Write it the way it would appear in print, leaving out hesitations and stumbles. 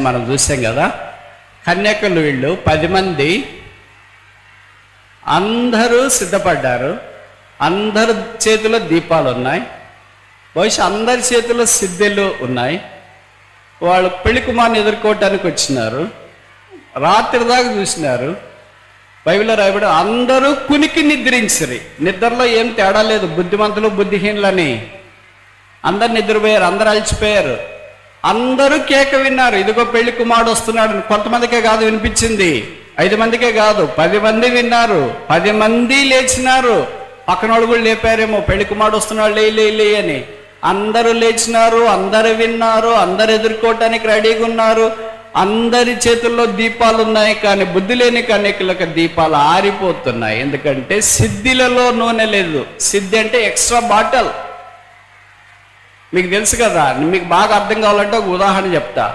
మనం చూసాం కదా. కన్యకలు వీళ్ళు 10 మంది, అందరూ సిద్ధపడ్డారు. అందరి చేతిలో దీపాలు ఉన్నాయి, బహుశా అందరి చేతిలో సిద్ధెలు ఉన్నాయి. వాళ్ళు పెళ్లి కుమారుని ఎదుర్కోవటానికి వచ్చినారు. రాత్రి దాకా చూసినారు. బైబిల్లో రాయబడి అందరూ కునికి నిద్రించిరి. నిద్రలో ఏం తేడా లేదు, బుద్ధిమంతులు బుద్ధిహీనులని. అందరు నిద్రపోయారు, అందరు అలసిపోయారు. అందరూ కేక విన్నారు, ఇదిగో పెళ్లి కుమారుడు వస్తున్నాడు. కొంతమందికే కాదు వినిపించింది, 5 మందికే కాదు, 10 మంది విన్నారు. 10 మంది లేచినారు. పక్కన వాళ్ళు కూడా లేపారేమో, పెళ్లి కుమారుడు వస్తున్నాడు, లే అని. అందరూ లేచినారు, అందరు విన్నారు, అందరు ఎదుర్కోవటానికి రెడీగా ఉన్నారు. అందరి చేతుల్లో దీపాలు ఉన్నాయి, కానీ బుద్ధి లేని కన్యకలకు దీపాలు ఆరిపోతున్నాయి. ఎందుకంటే సిద్ధిలలో నూనె లేదు. సిద్ధి అంటే ఎక్స్ట్రా బాటిల్. మీకు తెలుసు కదా, మీకు బాగా అర్థం కావాలంటే ఒక ఉదాహరణ చెప్తా.